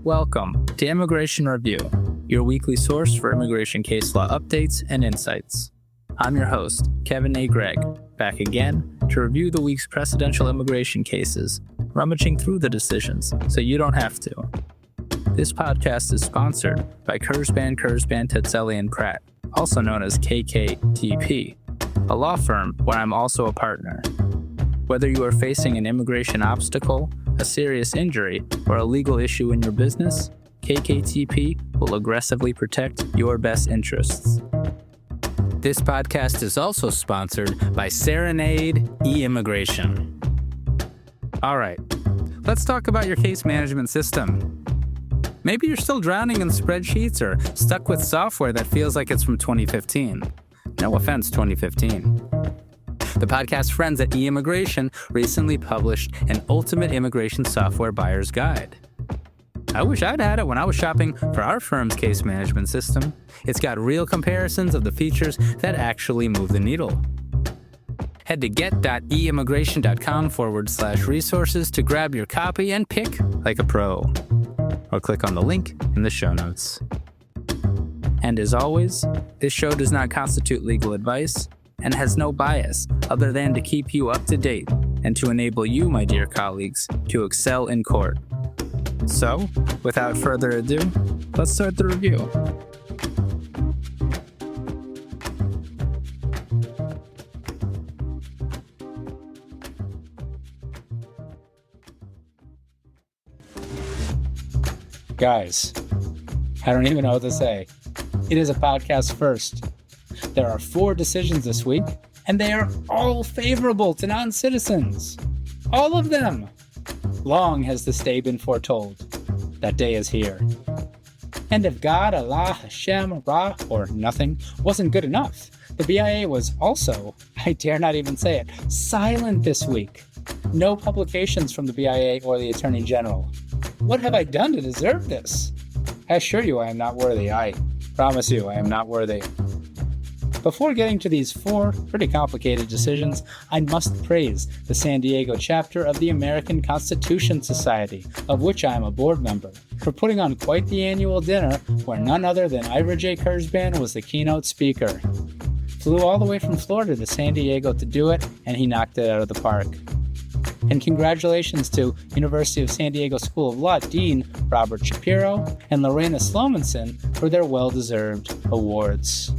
Welcome to Immigration Review, your weekly source for immigration case law updates and insights. I'm your host, Kevin A. Gregg, back again to review the week's precedential immigration cases, rummaging through the decisions so you don't have to. This podcast is sponsored by Kurzban, Tetzelli & Pratt, also known as KKTP, a law firm where I'm also a partner. Whether you are facing an immigration obstacle, a serious injury, or a legal issue in your business, KKTP will aggressively protect your best interests. This podcast is also sponsored by Serenade e-Immigration. All right, let's talk about your case management system. Maybe you're still drowning in spreadsheets or stuck with software that feels like it's from 2015. No offense, 2015. The podcast friends at e-Immigration recently published an Ultimate Immigration Software Buyer's Guide. I wish I'd had it when I was shopping for our firm's case management system. It's got real comparisons of the features that actually move the needle. Head to get.eimmigration.com/resources to grab your copy and pick like a pro. Or click on the link in the show notes. And as always, this show does not constitute legal advice and has no bias other than to keep you up to date and to enable you, my dear colleagues, to excel in court. So, without further ado, let's start the review. Guys, I don't even know what to say. It is a podcast first. There are 4 decisions this week, and they are all favorable to non-citizens. All of them. Long has this day been foretold. That day is here. And if God, Allah, Hashem, Ra, or nothing wasn't good enough, the BIA was also, I dare not even say it, silent this week. No publications from the BIA or the Attorney General. What have I done to deserve this? I assure you I am not worthy. I promise you I am not worthy. Before getting to these 4 pretty complicated decisions, I must praise the San Diego chapter of the American Constitution Society, of which I am a board member, for putting on quite the annual dinner where none other than Ira J. Kurzban was the keynote speaker. Flew all the way from Florida to San Diego to do it, and he knocked it out of the park. And congratulations to University of San Diego School of Law Dean Robert Shapiro and Lorena Slomanson for their well-deserved awards.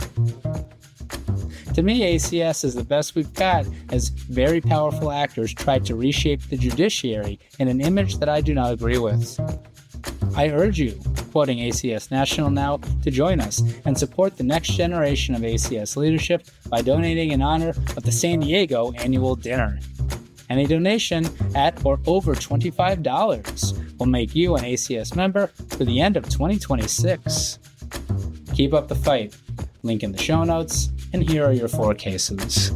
To me, ACS is the best we've got as very powerful actors try to reshape the judiciary in an image that I do not agree with. I urge you, quoting ACS National now, to join us and support the next generation of ACS leadership by donating in honor of the San Diego annual dinner. Any donation at or over $25 will make you an ACS member for the end of 2026. Keep up the fight. Link in the show notes, and here are your 4 cases.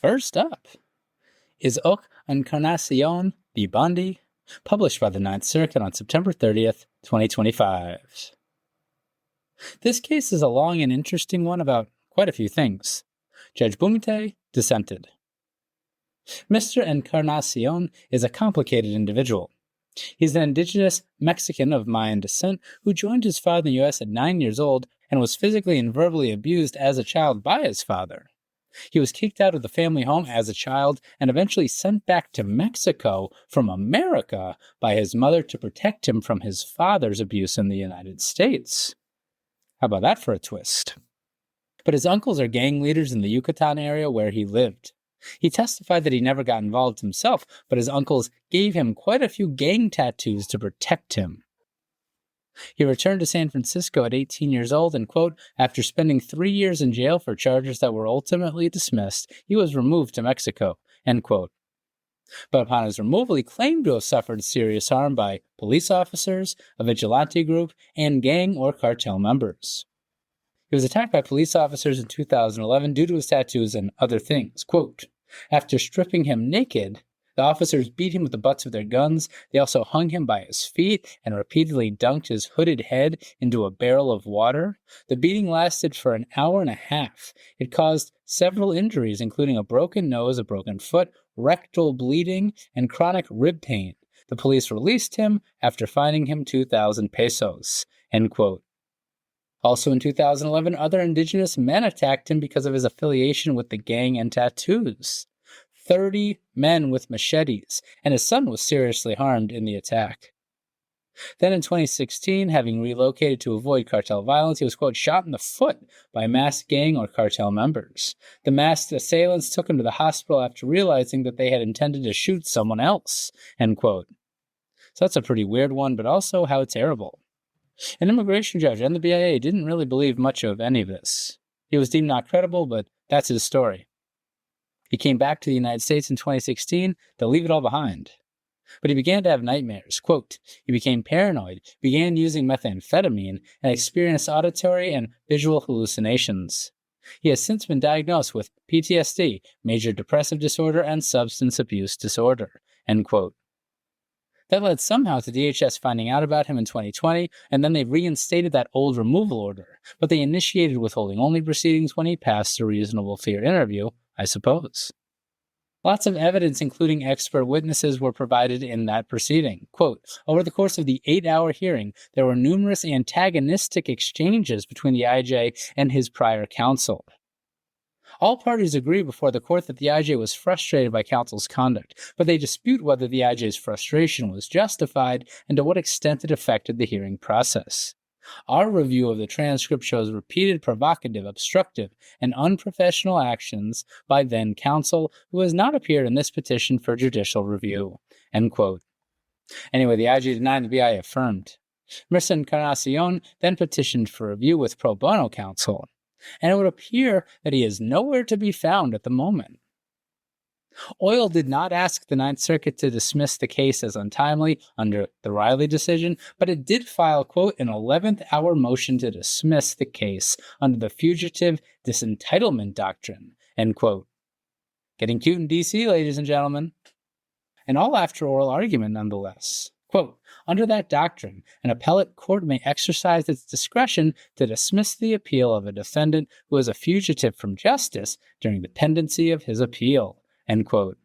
First up is Encarnacion v. Bondi, published by the Ninth Circuit on September 30th, 2025. This case is a long and interesting one about quite a few things. Judge Bumite dissented. Mr. Encarnacion is a complicated individual. He's an indigenous Mexican of Mayan descent who joined his father in the U.S. at 9 years old and was physically and verbally abused as a child by his father. He was kicked out of the family home as a child and eventually sent back to Mexico from America by his mother to protect him from his father's abuse in the United States. How about that for a twist? But his uncles are gang leaders in the Yucatan area where he lived. He testified that he never got involved himself, but his uncles gave him quite a few gang tattoos to protect him. He returned to San Francisco at 18 years old and, quote, after spending 3 years in jail for charges that were ultimately dismissed, he was removed to Mexico, end quote. But upon his removal, he claimed to have suffered serious harm by police officers, a vigilante group, and gang or cartel members. He was attacked by police officers in 2011 due to his tattoos and other things. Quote, after stripping him naked, The officers beat him with the butts of their guns. They also hung him by his feet and repeatedly dunked his hooded head into a barrel of water. The beating lasted for an hour and a half. It caused several injuries, including a broken nose, a broken foot, rectal bleeding, and chronic rib pain. The police released him after fining him 2,000 pesos. End quote. Also in 2011, other indigenous men attacked him because of his affiliation with the gang and tattoos. 30 men with machetes, and his son was seriously harmed in the attack. Then in 2016, having relocated to avoid cartel violence, he was, quote, shot in the foot by masked gang or cartel members. The masked assailants took him to the hospital after realizing that they had intended to shoot someone else, end quote. So that's a pretty weird one, but also how terrible. An immigration judge and the BIA didn't really believe much of any of this. He was deemed not credible, but that's his story. He came back to the United States in 2016 to leave it all behind. But he began to have nightmares. Quote, he became paranoid, began using methamphetamine, and experienced auditory and visual hallucinations. He has since been diagnosed with PTSD, major depressive disorder, and substance abuse disorder. End quote. That led somehow to DHS finding out about him in 2020, and then they reinstated that old removal order. But they initiated withholding-only proceedings when he passed a reasonable fear interview, I suppose. Lots of evidence, including expert witnesses, were provided in that proceeding. Quote, over the course of the 8-hour hearing, there were numerous antagonistic exchanges between the IJ and his prior counsel. All parties agree before the court that the IJ was frustrated by counsel's conduct, but they dispute whether the IJ's frustration was justified and to what extent it affected the hearing process. Our review of the transcript shows repeated provocative, obstructive, and unprofessional actions by then counsel who has not appeared in this petition for judicial review. End quote. Anyway, the IJ denied, the BIA affirmed. Mr. Encarnacion then petitioned for review with pro bono counsel, and it would appear that he is nowhere to be found at the moment. Oil did not ask the Ninth Circuit to dismiss the case as untimely under the Riley decision, but it did file, quote, an 11th hour motion to dismiss the case under the fugitive disentitlement doctrine, end quote. Getting cute in D.C., ladies and gentlemen. And all after oral argument, nonetheless. Quote, under that doctrine, an appellate court may exercise its discretion to dismiss the appeal of a defendant who is a fugitive from justice during the pendency of his appeal. End quote.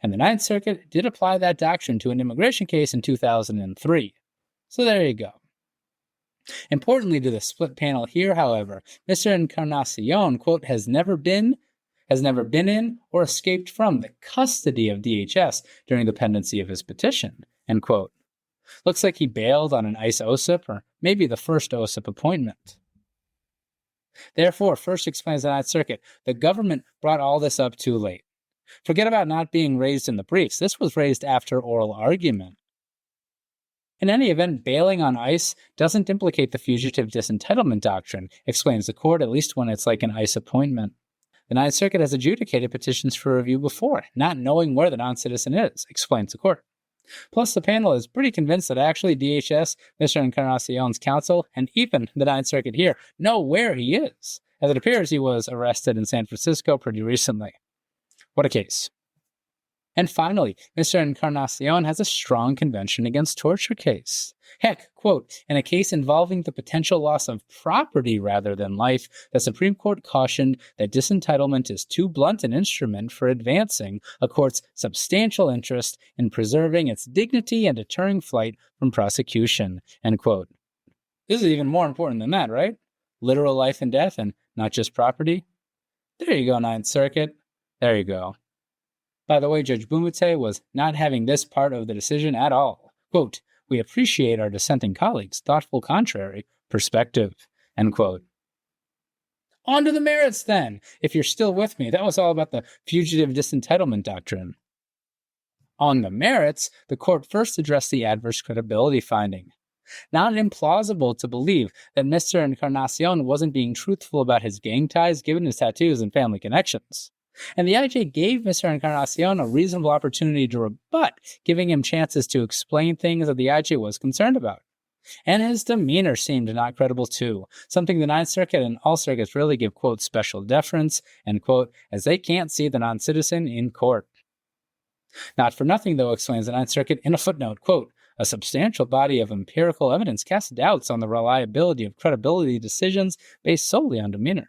And the Ninth Circuit did apply that doctrine to an immigration case in 2003. So there you go. Importantly to the split panel here, however, Mr. Encarnacion, quote, has never been in or escaped from the custody of DHS during the pendency of his petition, end quote. Looks like he bailed on an ICE OSIP, or maybe the first OSIP appointment. Therefore, first explains the Ninth Circuit, the government brought all this up too late. Forget about not being raised in the briefs. This was raised after oral argument. In any event, bailing on ICE doesn't implicate the fugitive disentitlement doctrine, explains the court, at least when it's like an ICE appointment. The Ninth Circuit has adjudicated petitions for review before, not knowing where the non-citizen is, explains the court. Plus, the panel is pretty convinced that actually DHS, Mr. Encarnacion's counsel, and even the Ninth Circuit here know where he is, as it appears he was arrested in San Francisco pretty recently. What a case. And finally, Mr. Encarnacion has a strong convention against torture case. Heck, quote, in a case involving the potential loss of property rather than life, the Supreme Court cautioned that disentitlement is too blunt an instrument for advancing a court's substantial interest in preserving its dignity and deterring flight from prosecution, end quote. This is even more important than that, right? Literal life and death and not just property. There you go, Ninth Circuit. There you go. By the way, Judge Bumate was not having this part of the decision at all. Quote, we appreciate our dissenting colleagues' thoughtful contrary perspective, end quote. On to the merits then. If you're still with me, that was all about the fugitive disentitlement doctrine. On the merits, the court first addressed the adverse credibility finding. Not implausible to believe that Mr. Encarnacion wasn't being truthful about his gang ties given his tattoos and family connections. And the IJ gave Mr. Encarnacion a reasonable opportunity to rebut, giving him chances to explain things that the IJ was concerned about. And his demeanor seemed not credible too, something the Ninth Circuit and all circuits really give, quote, special deference, end quote, as they can't see the non-citizen in court. Not for nothing, though, explains the Ninth Circuit in a footnote, quote, a substantial body of empirical evidence casts doubts on the reliability of credibility decisions based solely on demeanor.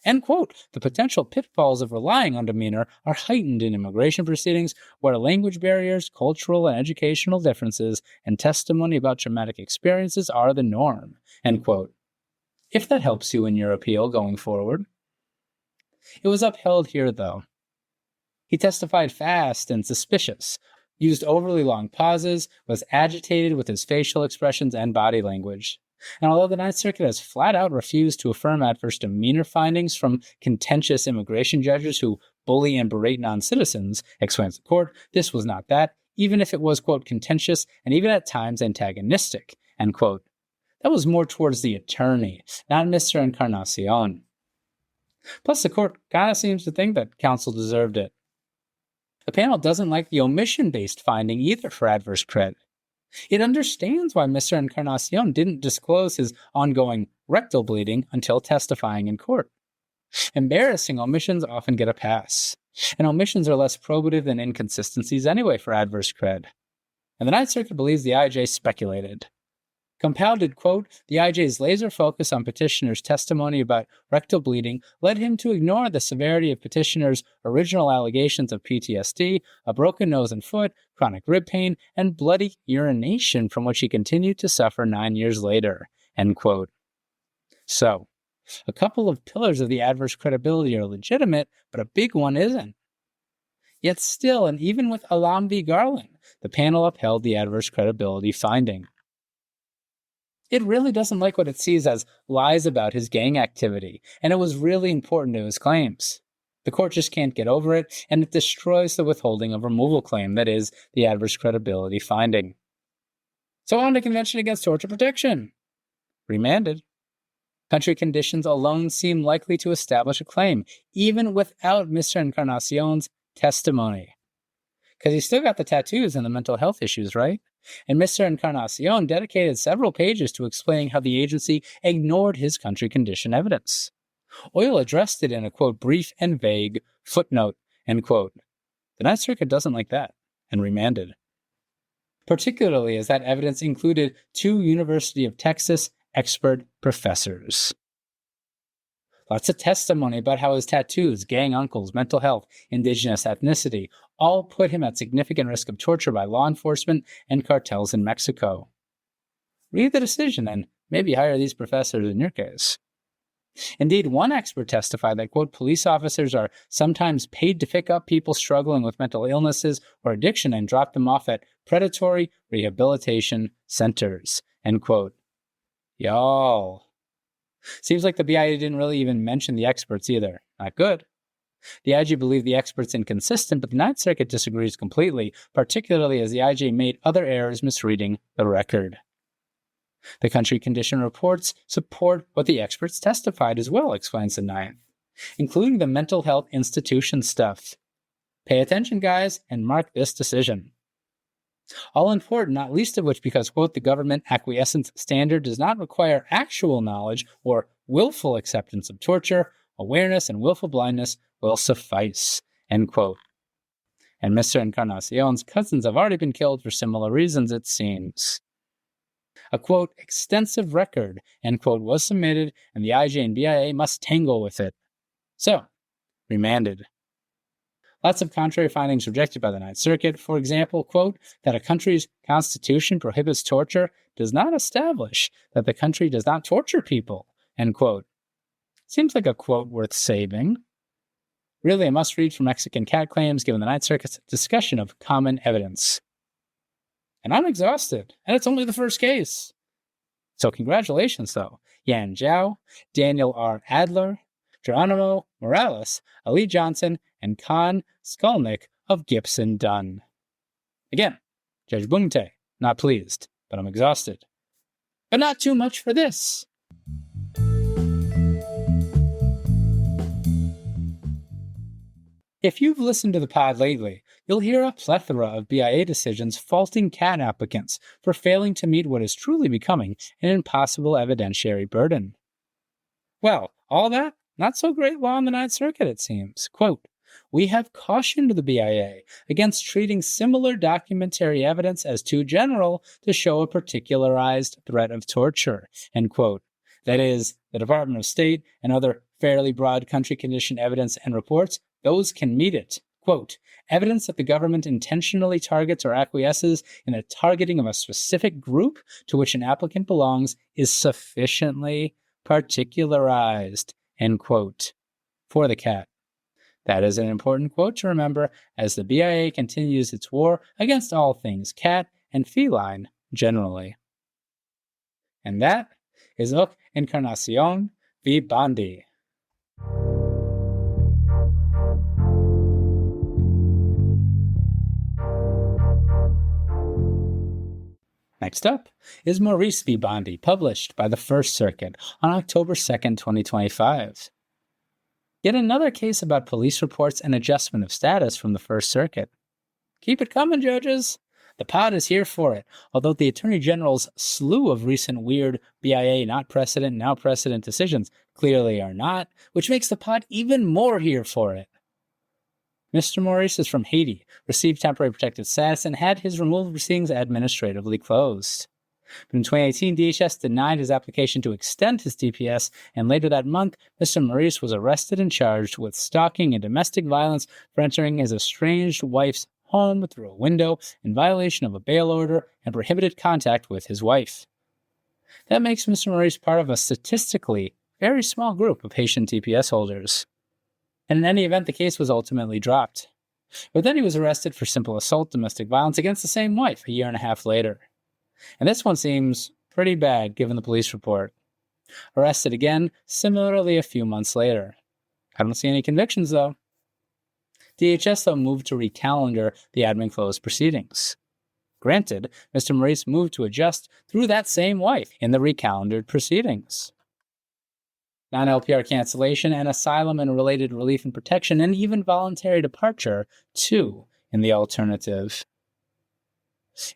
End quote. The potential pitfalls of relying on demeanor are heightened in immigration proceedings where language barriers, cultural and educational differences, and testimony about traumatic experiences are the norm. End quote. If that helps you in your appeal going forward. It was upheld here, though. He testified fast and suspicious, used overly long pauses, was agitated with his facial expressions and body language. And although the Ninth Circuit has flat out refused to affirm adverse demeanor findings from contentious immigration judges who bully and berate non-citizens, explains the court, this was not that, even if it was, quote, contentious and even at times antagonistic, end quote. That was more towards the attorney, not Mr. Encarnacion. Plus, the court kind of seems to think that counsel deserved it. The panel doesn't like the omission-based finding either for adverse cred. It understands why Mr. Encarnacion didn't disclose his ongoing rectal bleeding until testifying in court. Embarrassing omissions often get a pass, and omissions are less probative than inconsistencies anyway for adverse cred. And the Ninth Circuit believes the IJ speculated. Compounded, quote, the IJ's laser focus on petitioner's testimony about rectal bleeding led him to ignore the severity of petitioner's original allegations of PTSD, a broken nose and foot, chronic rib pain, and bloody urination from which he continued to suffer 9 years later, end quote. So, a couple of pillars of the adverse credibility are legitimate, but a big one isn't. Yet still, and even with Alam v. Garland, the panel upheld the adverse credibility finding. It really doesn't like what it sees as lies about his gang activity, and it was really important to his claims. The court just can't get over it, and it destroys the withholding of removal claim, that is, the adverse credibility finding. So on to Convention Against Torture Protection. Remanded. Country conditions alone seem likely to establish a claim, even without Mr. Encarnacion's testimony. Because he's still got the tattoos and the mental health issues, right? And Mr. Encarnacion dedicated several pages to explaining how the agency ignored his country condition evidence. Oyl addressed it in a, quote, brief and vague footnote, end quote. The Ninth Circuit doesn't like that, and remanded. Particularly as that evidence included 2 University of Texas expert professors. Lots of testimony about how his tattoos, gang uncles, mental health, indigenous ethnicity, all put him at significant risk of torture by law enforcement and cartels in Mexico. Read the decision and maybe hire these professors in your case. Indeed, one expert testified that, quote, police officers are sometimes paid to pick up people struggling with mental illnesses or addiction and drop them off at predatory rehabilitation centers, end quote. Y'all. Seems like the BIA didn't really even mention the experts either. Not good. The IJ believed the experts inconsistent, but the Ninth Circuit disagrees completely, particularly as the IJ made other errors misreading the record. The country condition reports support what the experts testified as well, explains the Ninth, including the mental health institution stuff. Pay attention, guys, and mark this decision. All important, not least of which because, quote, the government acquiescence standard does not require actual knowledge or willful acceptance of torture, awareness and willful blindness will suffice, end quote. And Mr. Encarnacion's cousins have already been killed for similar reasons, it seems. A, quote, extensive record, end quote, was submitted, and the IJ and BIA must tangle with it. So, remanded. Lots of contrary findings rejected by the Ninth Circuit. For example, quote, that a country's constitution prohibits torture does not establish that the country does not torture people, end quote. Seems like a quote worth saving. Really a must-read for Mexican cat claims given the Ninth Circuit's discussion of common evidence. And I'm exhausted, and it's only the first case. So congratulations, though. Yan Zhao, Daniel R. Adler, Geronimo Morales, Ali Johnson, and Khan Skolnick of Gibson Dunn. Again, Judge Bungte, not pleased, but I'm exhausted. But not too much for this. If you've listened to the pod lately, you'll hear a plethora of BIA decisions faulting CAT applicants for failing to meet what is truly becoming an impossible evidentiary burden. Well, all that, not so great law in the Ninth Circuit, it seems. Quote, We have cautioned the BIA against treating similar documentary evidence as too general to show a particularized threat of torture, end quote. That is, the Department of State and other fairly broad country condition evidence and reports, those can meet it. Quote, evidence that the government intentionally targets or acquiesces in the targeting of a specific group to which an applicant belongs is sufficiently particularized, end quote. For the cat. That is an important quote to remember as the BIA continues its war against all things cat and feline generally. And that is Encarnacion v. Bondi. Next up is Maurice v. Bondi, published by the First Circuit on October 2nd, 2025. Yet another case about police reports and adjustment of status from the First Circuit. Keep it coming, judges! The pod is here for it, although the Attorney General's slew of recent weird BIA not precedent, now precedent decisions clearly are not, which makes the pod even more here for it. Mr. Maurice is from Haiti, received temporary protected status, and had his removal proceedings administratively closed. But in 2018, DHS denied his application to extend his TPS, and later that month, Mr. Maurice was arrested and charged with stalking and domestic violence for entering his estranged wife's home through a window in violation of a bail order and prohibited contact with his wife. That makes Mr. Maurice part of a statistically very small group of Haitian TPS holders. And in any event, the case was ultimately dropped. But then he was arrested for simple assault, domestic violence against the same wife a year and a half later. And this one seems pretty bad given the police report. Arrested again, similarly a few months later. I don't see any convictions though. DHS though moved to recalendar the admin closed proceedings. Granted, Mr. Maurice moved to adjust through that same wife in the recalendared proceedings. Non-LPR cancellation and asylum and related relief and protection, and even voluntary departure, too, in the alternative.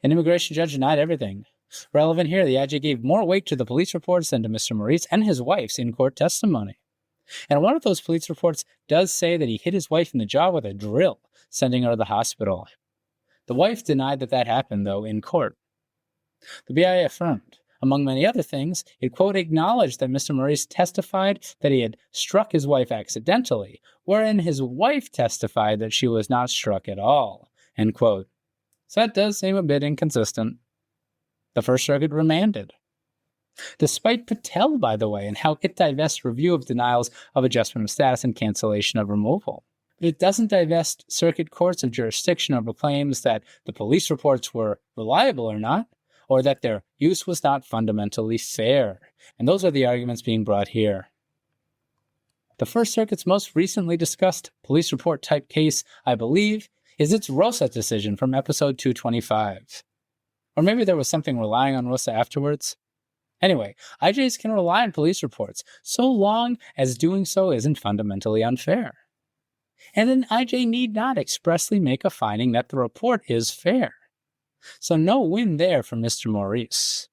An immigration judge denied everything. Relevant here, the IJ gave more weight to the police reports than to Mr. Maurice and his wife's in-court testimony. And one of those police reports does say that he hit his wife in the jaw with a drill, sending her to the hospital. The wife denied that happened, though, in court. The BIA affirmed. Among many other things, it, quote, acknowledged that Mr. Maurice testified that he had struck his wife accidentally, wherein his wife testified that she was not struck at all, end quote. So that does seem a bit inconsistent. The First Circuit remanded. Despite Patel, by the way, and how it divests review of denials of adjustment of status and cancellation of removal. But it doesn't divest circuit courts of jurisdiction over claims that the police reports were reliable or not, or that their use was not fundamentally fair. And those are the arguments being brought here. The First Circuit's most recently discussed police report type case, I believe, is its Rosa decision from episode 225. Or maybe there was something relying on Rosa afterwards. Anyway, IJs can rely on police reports so long as doing so isn't fundamentally unfair. And an IJ need not expressly make a finding that the report is fair. So no win there for Mr. Maurice.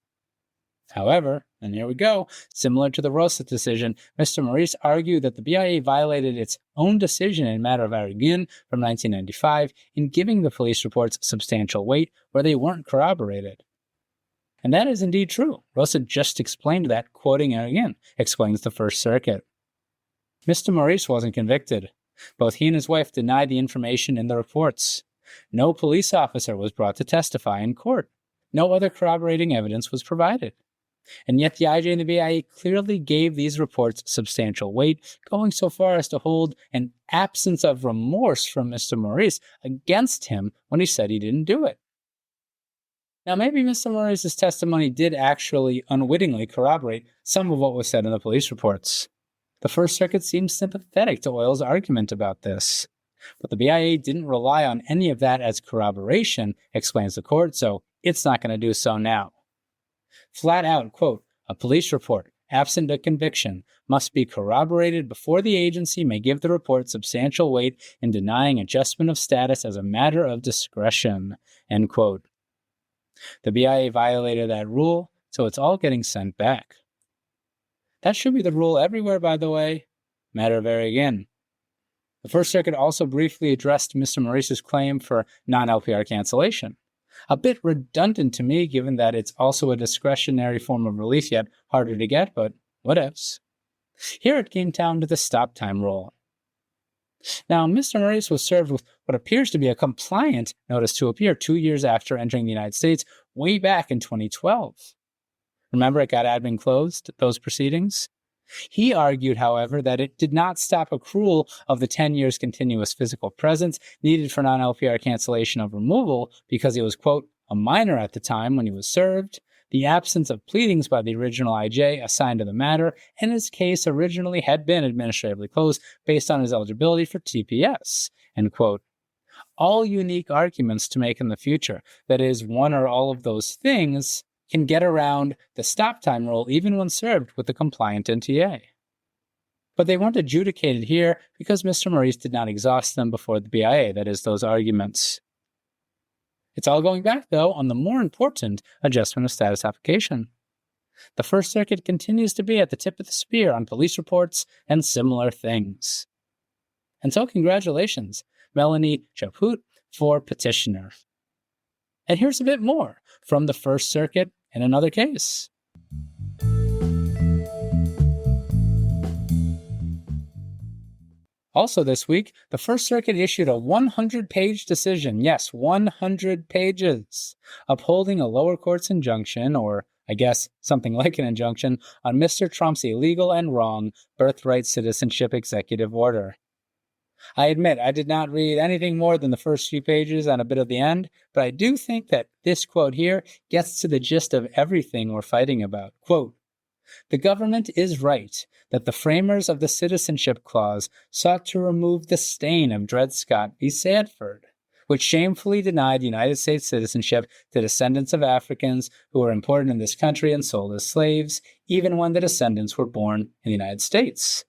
However, and here we go, similar to the Rosa decision, Mr. Maurice argued that the BIA violated its own decision in matter of Arreguin from 1995 in giving the police reports substantial weight where they weren't corroborated. And that is indeed true. Rosa just explained that, quoting Arreguin, explains the First Circuit. Mr. Maurice wasn't convicted. Both he and his wife denied the information in the reports. No police officer was brought to testify in court. No other corroborating evidence was provided. And yet the IJ and the BIA clearly gave these reports substantial weight, going so far as to hold an absence of remorse from Mr. Maurice against him when he said he didn't do it. Now, maybe Mr. Maurice's testimony did actually unwittingly corroborate some of what was said in the police reports. The First Circuit seems sympathetic to Oyle's argument about this. But the BIA didn't rely on any of that as corroboration, explains the court, so it's not going to do so now. Flat out, quote, a police report, absent a conviction, must be corroborated before the agency may give the report substantial weight in denying adjustment of status as a matter of discretion, end quote. The BIA violated that rule, so it's all getting sent back. That should be the rule everywhere, by the way. Matter of Arreguin. The First Circuit also briefly addressed Mr. Maurice's claim for non-LPR cancellation. A bit redundant to me, given that it's also a discretionary form of relief, yet harder to get, but whatevs. Here it came down to the stop time rule. Now, Mr. Maurice was served with what appears to be a compliant notice to appear 2 years after entering the United States, way back in 2012. Remember, it got admin closed, those proceedings? He argued, however, that it did not stop accrual of the 10 years continuous physical presence needed for non-LPR cancellation of removal because he was, quote, a minor at the time when he was served, the absence of pleadings by the original IJ assigned to the matter, and his case originally had been administratively closed based on his eligibility for TPS, end quote. All unique arguments to make in the future, that is, one or all of those things, can get around the stop time rule even when served with a compliant NTA. But they weren't adjudicated here because Mr. Maurice did not exhaust them before the BIA, that is, those arguments. It's all going back, though, on the more important adjustment of status application. The First Circuit continues to be at the tip of the spear on police reports and similar things. And so congratulations, Melanie Chaput, for petitioner. And here's a bit more from the First Circuit in another case. Also this week, the First Circuit issued a 100-page decision, yes, 100 pages, upholding a lower court's injunction, or I guess something like an injunction, on Mr. Trump's illegal and wrong birthright citizenship executive order. I admit I did not read anything more than the first few pages and a bit of the end, but I do think that this quote here gets to the gist of everything we're fighting about. Quote, "The government is right that the framers of the Citizenship Clause sought to remove the stain of Dred Scott v. Sanford, which shamefully denied United States citizenship to descendants of Africans who were imported in this country and sold as slaves, even when the descendants were born in the United States.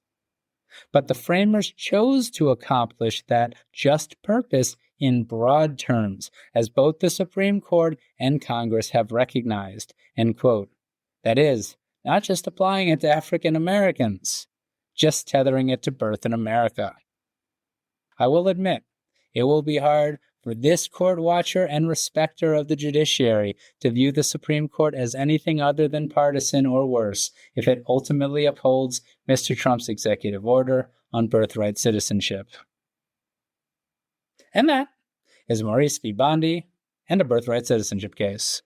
But the framers chose to accomplish that just purpose in broad terms, as both the Supreme Court and Congress have recognized," end quote. That is, not just applying it to African Americans, just tethering it to birth in America. I will admit, it will be hard for this court watcher and respecter of the judiciary to view the Supreme Court as anything other than partisan or worse if it ultimately upholds Mr. Trump's executive order on birthright citizenship. And that is Maurice v. Bondi and a birthright citizenship case.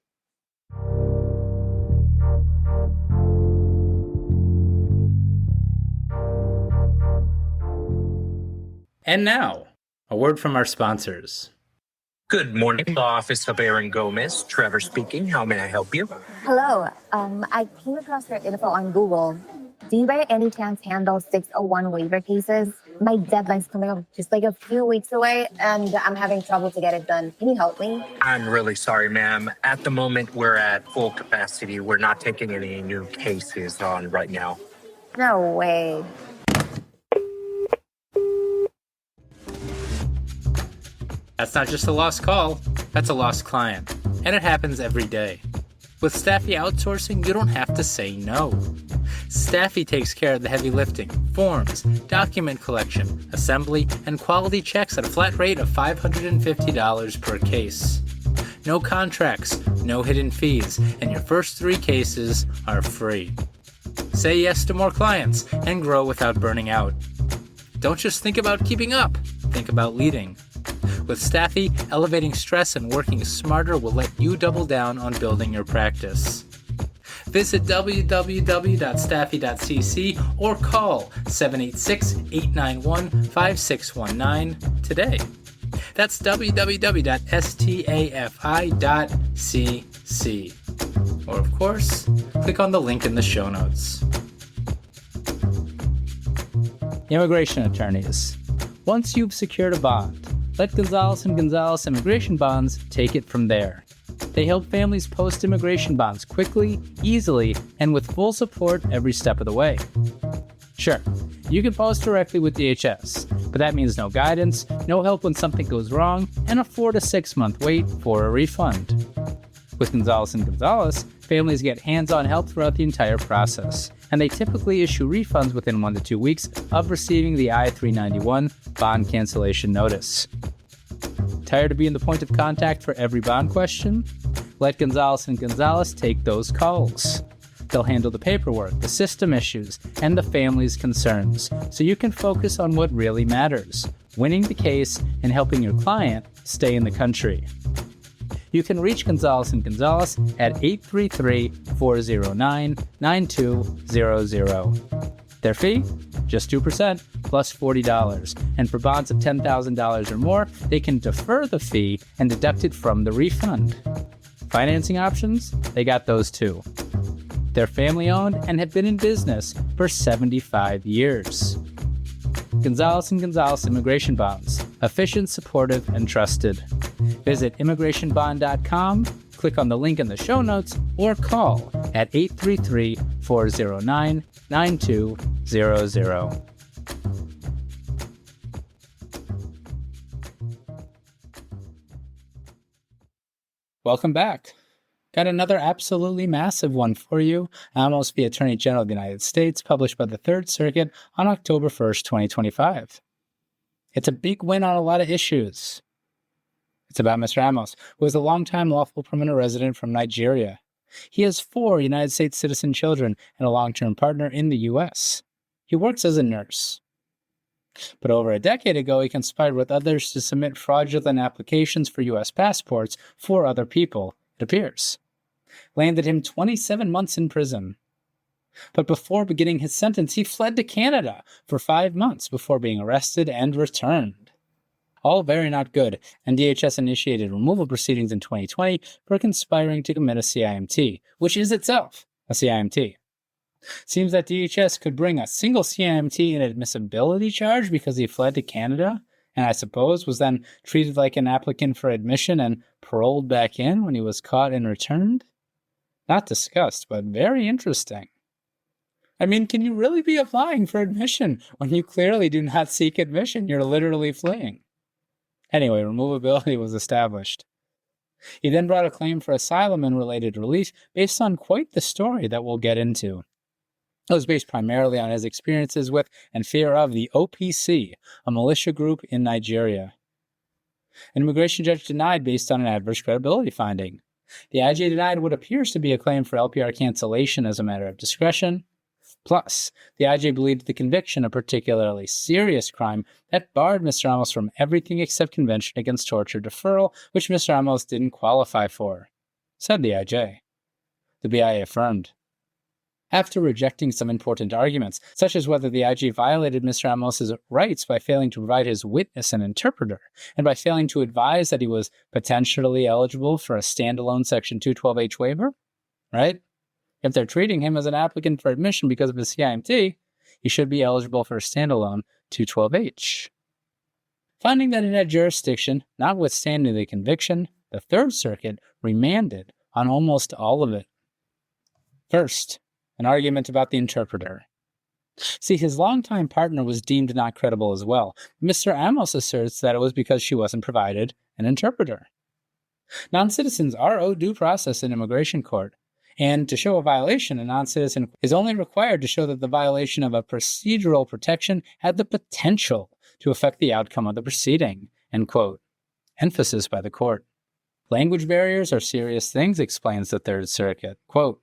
And now, a word from our sponsors. Good morning, Law Office of Aaron Gomez. Trevor speaking. How may I help you? Hello. I came across your info on Google. Do you by any chance handle 601 waiver cases? My deadline's coming up just like a few weeks away, and I'm having trouble to get it done. Can you help me? I'm really sorry, ma'am. At the moment, we're at full capacity. We're not taking any new cases on right now. No way. That's not just a lost call, that's a lost client. And it happens every day. With Staffy outsourcing, you don't have to say no. Staffy takes care of the heavy lifting, forms, document collection, assembly, and quality checks at a flat rate of $550 per case. No contracts, no hidden fees, and your first 3 cases are free. Say yes to more clients and grow without burning out. Don't just think about keeping up, think about leading. With Staffy, elevating stress and working smarter will let you double down on building your practice. Visit www.staffy.cc or call 786-891-5619 today. That's www.stafi.cc. Or, of course, click on the link in the show notes. Immigration attorneys. Once you've secured a bond, let Gonzalez & Gonzalez Immigration Bonds take it from there. They help families post immigration bonds quickly, easily, and with full support every step of the way. Sure, you can post directly with DHS, but that means no guidance, no help when something goes wrong, and a 4 to 6 month wait for a refund. With Gonzalez and Gonzalez, families get hands-on help throughout the entire process, and they typically issue refunds within 1 to 2 weeks of receiving the I-391 bond cancellation notice. Tired of being the point of contact for every bond question? Let Gonzalez and Gonzalez take those calls. They'll handle the paperwork, the system issues, and the family's concerns, so you can focus on what really matters, winning the case and helping your client stay in the country. You can reach Gonzalez and Gonzalez at 833-409-9200. Their fee? Just 2% plus $40. And for bonds of $10,000 or more, they can defer the fee and deduct it from the refund. Financing options? They got those too. They're family-owned and have been in business for 75 years. Gonzalez and Gonzalez Immigration Bonds. Efficient, supportive, and trusted. Visit immigrationbond.com, click on the link in the show notes, or call at 833-409-9200. Welcome back. Got another absolutely massive one for you. Amos v. Attorney General of the United States, published by the Third Circuit on October 1st, 2025. It's a big win on a lot of issues. It's about Mr. Amos, who is a longtime lawful permanent resident from Nigeria. He has 4 United States citizen children and a long-term partner in the U.S. He works as a nurse. But over a decade ago, he conspired with others to submit fraudulent applications for U.S. passports for other people, it appears. Landed him 27 months in prison. But before beginning his sentence, he fled to Canada for 5 months before being arrested and returned. All very not good, and DHS initiated removal proceedings in 2020 for conspiring to commit a CIMT, which is itself a CIMT. Seems that DHS could bring a single CIMT inadmissibility charge because he fled to Canada, and I suppose was then treated like an applicant for admission and paroled back in when he was caught and returned? Not discussed, but very interesting. I mean, can you really be applying for admission when you clearly do not seek admission? You're literally fleeing. Anyway, removability was established. He then brought a claim for asylum and related relief based on quite the story that we'll get into. It was based primarily on his experiences with and fear of the OPC, a militia group in Nigeria. An immigration judge denied based on an adverse credibility finding. The IJ denied what appears to be a claim for LPR cancellation as a matter of discretion. Plus, the IJ believed the conviction a particularly serious crime that barred Mr. Amos from everything except Convention Against Torture deferral, which Mr. Amos didn't qualify for, said the IJ. The BIA affirmed. After rejecting some important arguments, such as whether the IJ violated Mr. Amos's rights by failing to provide his witness and interpreter, and by failing to advise that he was potentially eligible for a standalone Section 212H waiver, right? If they're treating him as an applicant for admission because of his CIMT, he should be eligible for a standalone 212H. Finding that it had jurisdiction, notwithstanding the conviction, the Third Circuit remanded on almost all of it. First, an argument about the interpreter. See, his longtime partner was deemed not credible as well. Mr. Amos asserts that it was because she wasn't provided an interpreter. Non-citizens are owed due process in immigration court, and to show a violation, a non-citizen is only required to show that the violation of a procedural protection had the potential to affect the outcome of the proceeding, end quote. Emphasis by the court. Language barriers are serious things, explains the Third Circuit. Quote,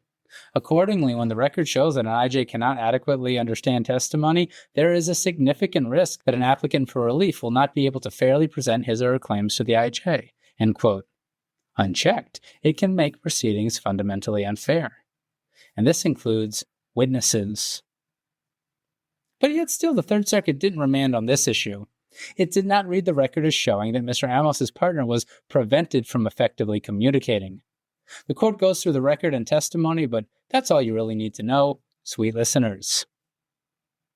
accordingly, when the record shows that an IJ cannot adequately understand testimony, there is a significant risk that an applicant for relief will not be able to fairly present his or her claims to the IJ, end quote. Unchecked, it can make proceedings fundamentally unfair. And this includes witnesses. But yet still, the Third Circuit didn't remand on this issue. It did not read the record as showing that Mr. Amos's partner was prevented from effectively communicating. The court goes through the record and testimony, but that's all you really need to know, sweet listeners.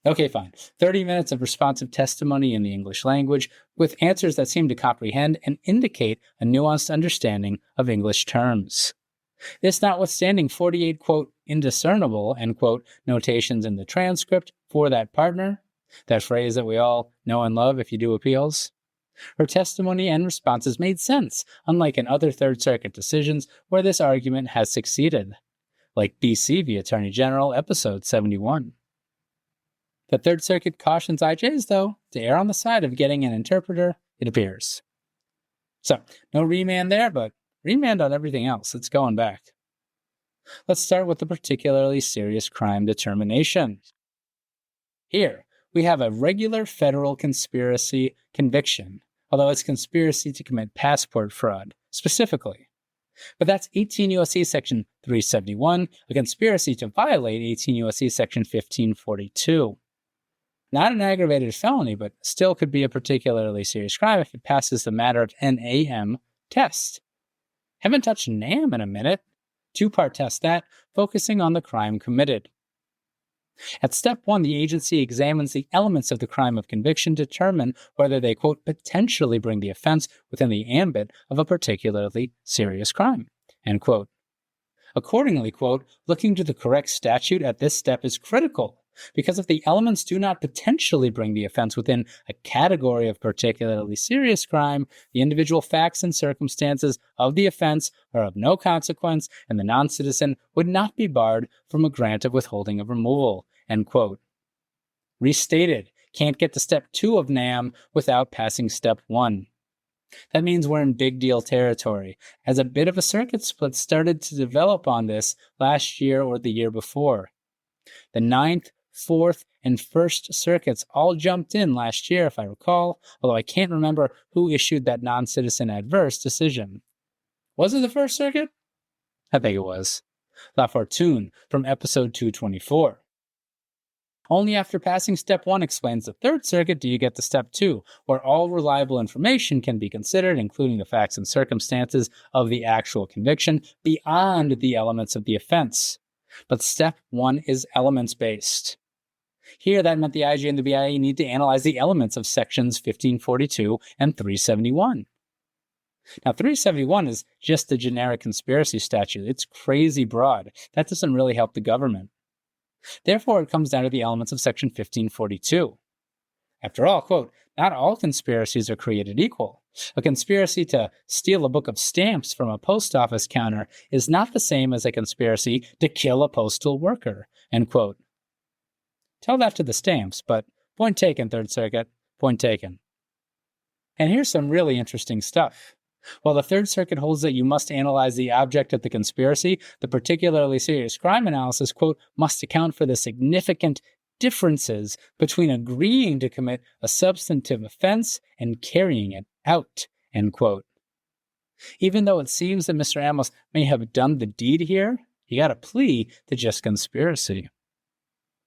Okay, fine. 30 minutes of responsive testimony in the English language with answers that seem to comprehend and indicate a nuanced understanding of English terms. This notwithstanding 48, quote, indiscernible, end quote, notations in the transcript for that partner, that phrase that we all know and love if you do appeals. Her testimony and responses made sense, unlike in other Third Circuit decisions where this argument has succeeded, like BC v. Attorney General, Episode 71. The Third Circuit cautions IJs, though, to err on the side of getting an interpreter, it appears. So, no remand there, but remand on everything else. It's going back. Let's start with the particularly serious crime determination. Here, we have a regular federal conspiracy conviction, although it's conspiracy to commit passport fraud, specifically. But that's 18 U.S.C. Section 371, a conspiracy to violate 18 U.S.C. Section 1542. Not an aggravated felony, but still could be a particularly serious crime if it passes the matter of NAM test. Haven't touched NAM in a minute. Two-part test that, focusing on the crime committed. At step 1, the agency examines the elements of the crime of conviction to determine whether they, quote, potentially bring the offense within the ambit of a particularly serious crime, end quote. Accordingly, quote, looking to the correct statute at this step is critical, because if the elements do not potentially bring the offense within a category of particularly serious crime, the individual facts and circumstances of the offense are of no consequence, and the non-citizen would not be barred from a grant of withholding of removal, end quote. Restated, can't get to step 2 of NAM without passing step 1. That means we're in big deal territory, as a bit of a circuit split started to develop on this last year or the year before. The 9th, 4th, and 1st Circuits all jumped in last year, if I recall, although I can't remember who issued that non-citizen adverse decision. Was it the 1st Circuit? I think it was. La Fortune from episode 224. Only after passing step 1, explains the 3rd Circuit, do you get to step 2, where all reliable information can be considered, including the facts and circumstances of the actual conviction, beyond the elements of the offense. But step 1 is elements-based. Here, that meant the IJ and the BIA need to analyze the elements of sections 1542 and 371. Now, 371 is just a generic conspiracy statute. It's crazy broad. That doesn't really help the government. Therefore, it comes down to the elements of section 1542. After all, quote, not all conspiracies are created equal. A conspiracy to steal a book of stamps from a post office counter is not the same as a conspiracy to kill a postal worker, end quote. Tell that to the stamps, but point taken, Third Circuit, point taken. And here's some really interesting stuff. While the Third Circuit holds that you must analyze the object of the conspiracy, the particularly serious crime analysis, quote, must account for the significant differences between agreeing to commit a substantive offense and carrying it out, end quote. Even though it seems that Mr. Amos may have done the deed here, he got a plea to just conspiracy.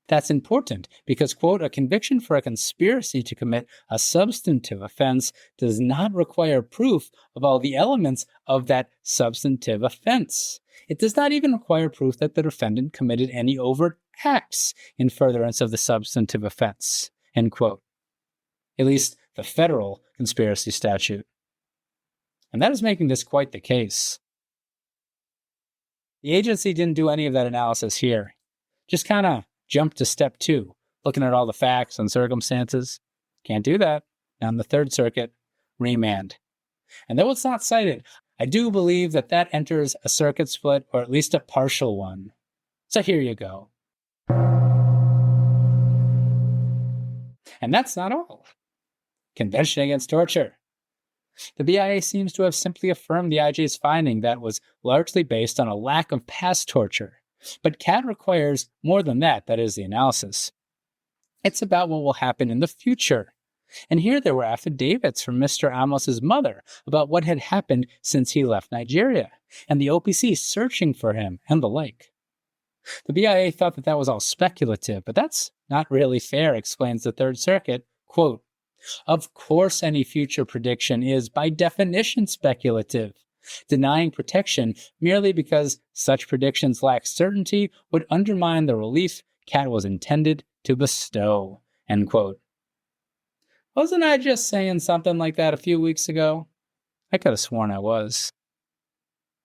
That's important because, quote, a conviction for a conspiracy to commit a substantive offense does not require proof of all the elements of that substantive offense. It does not even require proof that the defendant committed any overt acts in furtherance of the substantive offense, end quote. At least the federal conspiracy statute. And that is making this quite the case. The agency didn't do any of that analysis here. Just kind of jump to step 2, looking at all the facts and circumstances. Can't do that. Now in the Third Circuit, remand. And though it's not cited, I do believe that that enters a circuit split, or at least a partial one. So here you go. And that's not all. Convention Against Torture. The BIA seems to have simply affirmed the IJ's finding that was largely based on a lack of past torture. But CAT requires more than that, that is the analysis. It's about what will happen in the future. And here there were affidavits from Mr. Amos's mother about what had happened since he left Nigeria, and the OPC searching for him, and the like. The BIA thought that was all speculative, but that's not really fair, explains the Third Circuit. Quote, of course any future prediction is, by definition, speculative. Denying protection merely because such predictions lack certainty would undermine the relief CAT was intended to bestow, end quote. Wasn't I just saying something like that a few weeks ago? I could have sworn I was.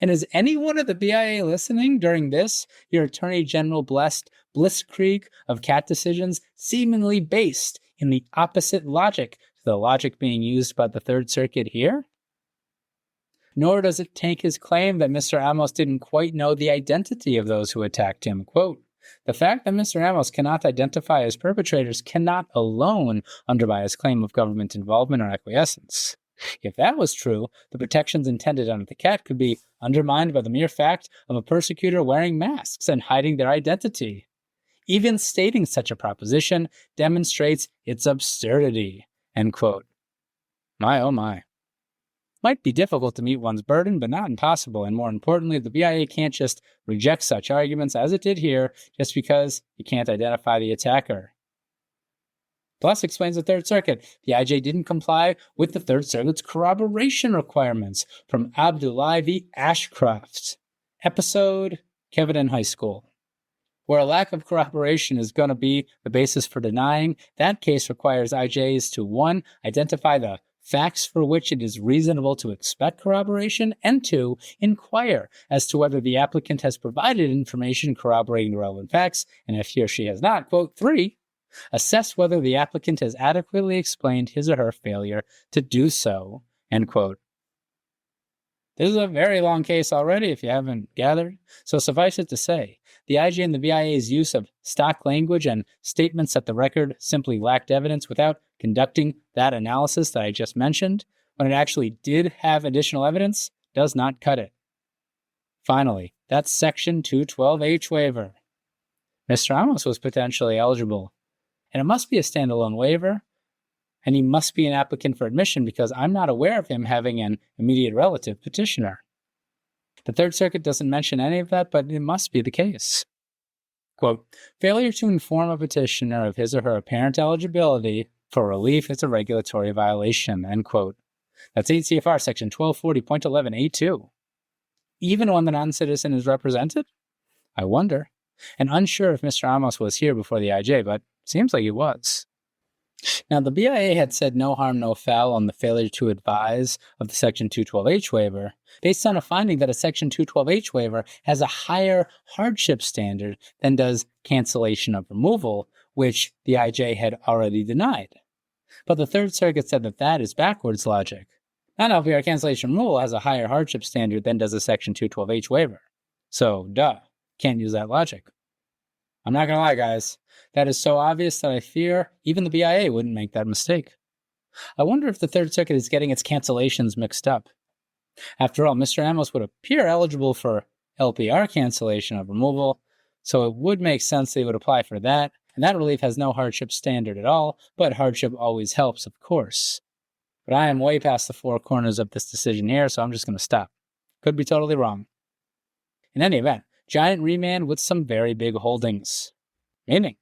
And is anyone at the BIA listening during this, your Attorney General blessed blitzkrieg of CAT decisions, seemingly based in the opposite logic to the logic being used by the Third Circuit here. Nor does it take his claim that Mr. Amos didn't quite know the identity of those who attacked him. Quote, the fact that Mr. Amos cannot identify his perpetrators cannot alone undermine his claim of government involvement or acquiescence. If that was true, the protections intended under the CAT could be undermined by the mere fact of a persecutor wearing masks and hiding their identity. Even stating such a proposition demonstrates its absurdity. End quote. My oh my. Might be difficult to meet one's burden, but not impossible, and more importantly, the BIA can't just reject such arguments as it did here just because you can't identify the attacker. Plus, explains the Third Circuit, the IJ didn't comply with the Third Circuit's corroboration requirements from Abdullah v. Ashcroft, episode Kevin in High School. Where a lack of corroboration is going to be the basis for denying, that case requires IJs to 1. Identify the facts for which it is reasonable to expect corroboration, and 2. Inquire as to whether the applicant has provided information corroborating the relevant facts, and if he or she has not, quote, 3. Assess whether the applicant has adequately explained his or her failure to do so, end quote. This is a very long case already, if you haven't gathered, so suffice it to say, the IJ and the BIA's use of stock language and statements that the record simply lacked evidence without conducting that analysis that I just mentioned, when it actually did have additional evidence, does not cut it. Finally, that's Section 212H waiver. Mr. Amos was potentially eligible, and it must be a standalone waiver, and he must be an applicant for admission because I'm not aware of him having an immediate relative petitioner. The Third Circuit doesn't mention any of that, but it must be the case. Quote, failure to inform a petitioner of his or her apparent eligibility for relief is a regulatory violation, end quote. That's 8 CFR section 1240.11a2. Even when the non-citizen is represented? I wonder. And unsure if Mr. Amos was here before the IJ, but seems like he was. Now, the BIA had said no harm, no foul on the failure to advise of the Section 212H waiver, based on a finding that a Section 212H waiver has a higher hardship standard than does cancellation of removal, which the IJ had already denied. But the Third Circuit said that that is backwards logic. Non-LPR cancellation removal has a higher hardship standard than does a Section 212H waiver. So, can't use that logic. I'm not going to lie, guys. That is so obvious that I fear even the BIA wouldn't make that mistake. I wonder if the Third Circuit is getting its cancellations mixed up. After all, Mr. Amos would appear eligible for LPR cancellation of removal, so it would make sense that he would apply for that, and that relief has no hardship standard at all, but hardship always helps, of course. But I am way past the four corners of this decision here, so I'm just going to stop. Could be totally wrong. In any event, giant remand with some very big holdings. Meaning,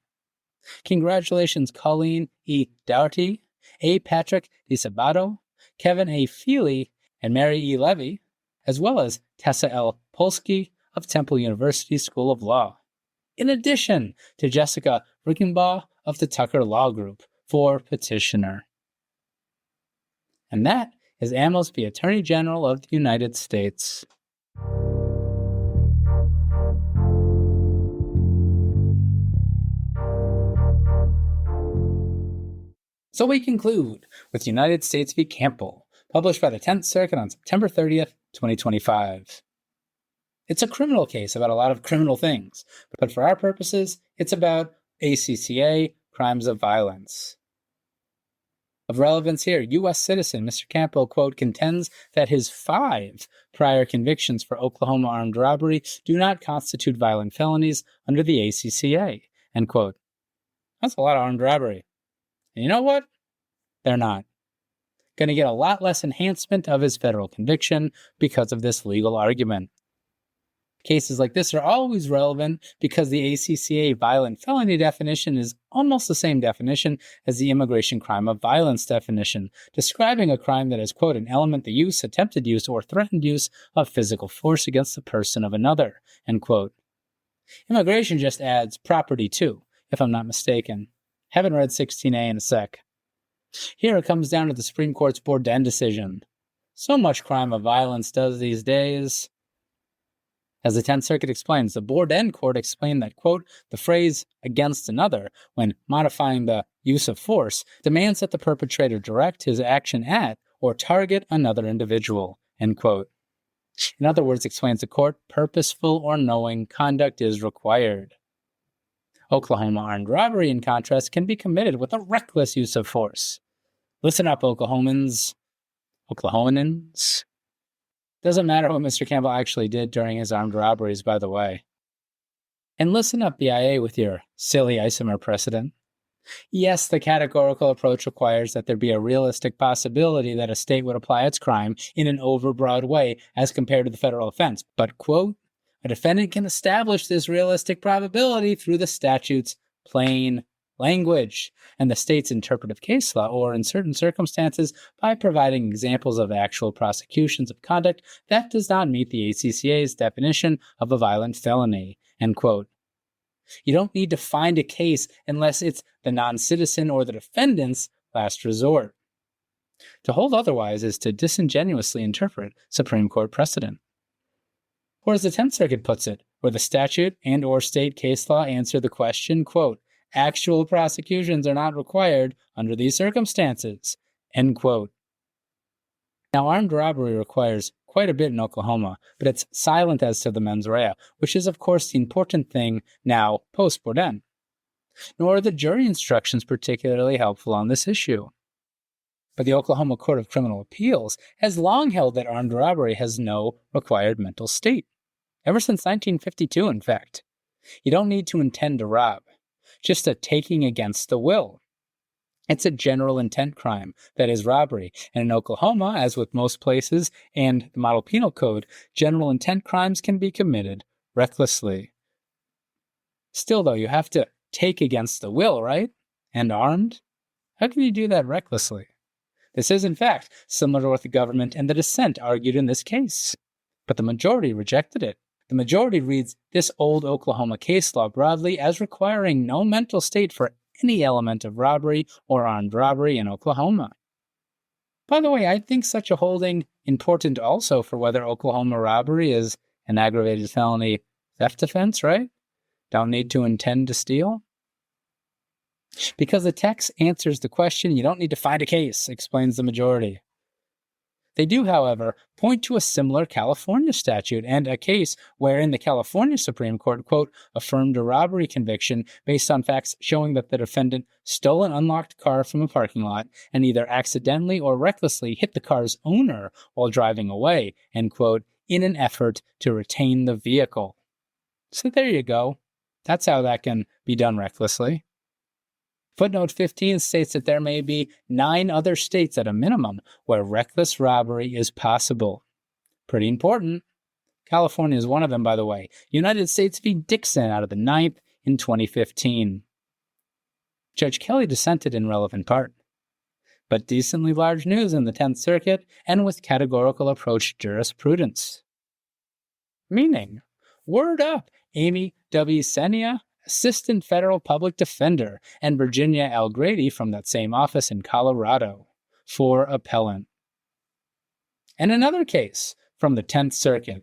congratulations Colleen E. Dougherty, A. Patrick DiSabato, Kevin A. Feely, and Mary E. Levy, as well as Tessa L. Polsky of Temple University School of Law, in addition to Jessica Rickenbaugh of the Tucker Law Group for petitioner. And that is Amos v. Attorney General of the United States. So we conclude with United States v. Campbell, published by the 10th Circuit on September 30th, 2025. It's a criminal case about a lot of criminal things, but for our purposes, it's about ACCA crimes of violence. Of relevance here, U.S. citizen Mr. Campbell, quote, contends that his 5 prior convictions for Oklahoma armed robbery do not constitute violent felonies under the ACCA, end quote. That's a lot of armed robbery. And you know what? They're not. Going to get a lot less enhancement of his federal conviction because of this legal argument. Cases like this are always relevant because the ACCA violent felony definition is almost the same definition as the immigration crime of violence definition, describing a crime that is, quote, an element, the use, attempted use, or threatened use of physical force against the person of another, end quote. Immigration just adds property too, if I'm not mistaken. Haven't read 16A in a sec. Here it comes down to the Supreme Court's Bondi decision. So much crime of violence does these days. As the 10th Circuit explains, the Bondi court explained that, quote, the phrase against another, when modifying the use of force demands that the perpetrator direct his action at or target another individual, end quote. In other words, explains the court, purposeful or knowing conduct is required. Oklahoma armed robbery, in contrast, can be committed with a reckless use of force. Listen up, Oklahomans. Doesn't matter what Mr. Campbell actually did during his armed robberies, by the way. And listen up, BIA, with your silly isomer precedent. Yes, the categorical approach requires that there be a realistic possibility that a state would apply its crime in an overbroad way as compared to the federal offense. But, quote, a defendant can establish this realistic probability through the statute's plain language and the state's interpretive case law, or in certain circumstances, by providing examples of actual prosecutions of conduct that does not meet the ACCA's definition of a violent felony, end quote. You don't need to find a case unless it's the non-citizen or the defendant's last resort. To hold otherwise is to disingenuously interpret Supreme Court precedent. Or as the 10th Circuit puts it, where the statute and or state case law answer the question, quote, actual prosecutions are not required under these circumstances, end quote. Now, armed robbery requires quite a bit in Oklahoma, but it's silent as to the mens rea, which is, of course, the important thing now post-Bondi. Nor are the jury instructions particularly helpful on this issue. But the Oklahoma Court of Criminal Appeals has long held that armed robbery has no required mental state. Ever since 1952, in fact. You don't need to intend to rob, just a taking against the will. It's a general intent crime, that is robbery, and in Oklahoma, as with most places and the Model Penal Code, general intent crimes can be committed recklessly. Still, though, you have to take against the will, right? And armed? How can you do that recklessly? This is, in fact, similar to what the government and the dissent argued in this case. But the majority rejected it. The majority reads this old Oklahoma case law broadly as requiring no mental state for any element of robbery or armed robbery in Oklahoma. By the way, I think such a holding important also for whether Oklahoma robbery is an aggravated felony theft offense, right? Don't need to intend to steal? Because the text answers the question, you don't need to find a case, explains the majority. They do, however, point to a similar California statute and a case wherein the California Supreme Court, quote, affirmed a robbery conviction based on facts showing that the defendant stole an unlocked car from a parking lot and either accidentally or recklessly hit the car's owner while driving away, end quote, in an effort to retain the vehicle. So there you go. That's how that can be done recklessly. Footnote 15 states that there may be 9 other states at a minimum where reckless robbery is possible. Pretty important. California is one of them, by the way. United States v. Dixon out of the 9th in 2015. Judge Kelly dissented in relevant part. But decently large news in the 10th Circuit and with categorical approach jurisprudence. Meaning, word up, Amy W. Senia, Assistant Federal Public Defender, and Virginia L. Grady from that same office in Colorado for appellant. And another case from the 10th Circuit.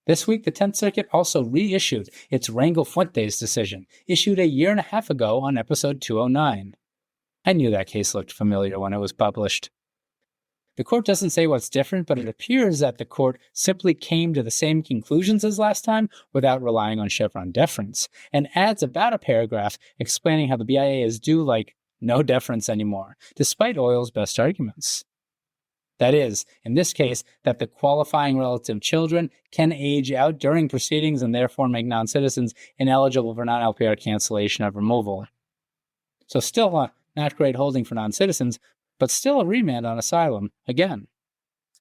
This week, the 10th Circuit also reissued its Rangel-Fuentes decision, issued a year and a half ago on episode 209. I knew that case looked familiar when it was published. The court doesn't say what's different, but it appears that the court simply came to the same conclusions as last time without relying on Chevron deference, and adds about a paragraph explaining how the BIA is due no deference anymore, despite Oyle's best arguments. That is, in this case, that the qualifying relative children can age out during proceedings and therefore make non-citizens ineligible for non-LPR cancellation of removal. So still a not great holding for non-citizens, but still a remand on asylum, again.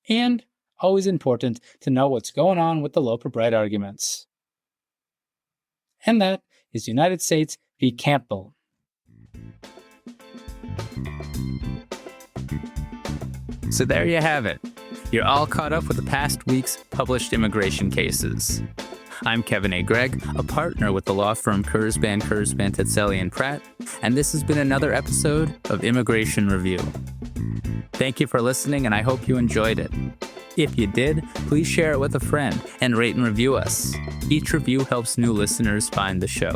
And, always important to know what's going on with the Loper-Bright arguments. And that is United States v. Campbell. So there you have it. You're all caught up with the past week's published immigration cases. I'm Kevin A. Gregg, a partner with the law firm Kurzban, Tetzelli & Pratt, and this has been another episode of Immigration Review. Thank you for listening, and I hope you enjoyed it. If you did, please share it with a friend and rate and review us. Each review helps new listeners find the show.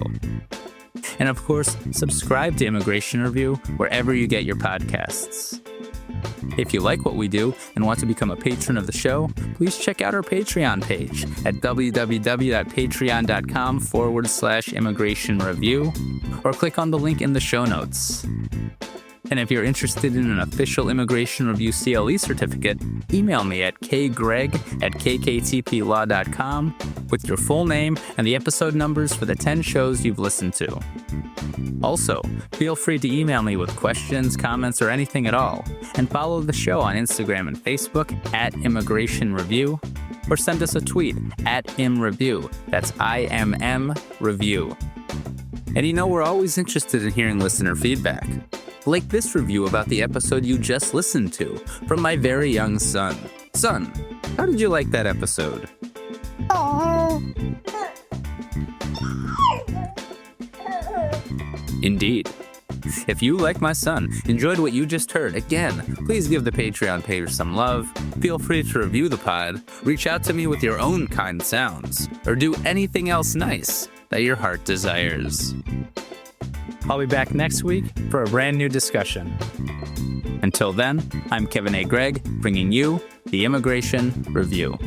And of course, subscribe to Immigration Review wherever you get your podcasts. If you like what we do and want to become a patron of the show, please check out our Patreon page at www.patreon.com/Immigration Review or click on the link in the show notes. And if you're interested in an official Immigration Review CLE certificate, email me at kgreg@kktplaw.com with your full name and the episode numbers for the 10 shows you've listened to. Also, feel free to email me with questions, comments, or anything at all, and follow the show on Instagram and Facebook at Immigration Review, or send us a tweet at ImReview. That's IMM Review. And we're always interested in hearing listener feedback. Like this review about the episode you just listened to from my very young son. Son, how did you like that episode? Indeed. If you, like my son, enjoyed what you just heard, again, please give the Patreon page some love, feel free to review the pod, reach out to me with your own kind sounds, or do anything else nice that your heart desires. I'll be back next week for a brand new discussion. Until then, I'm Kevin A. Gregg, bringing you the Immigration Review.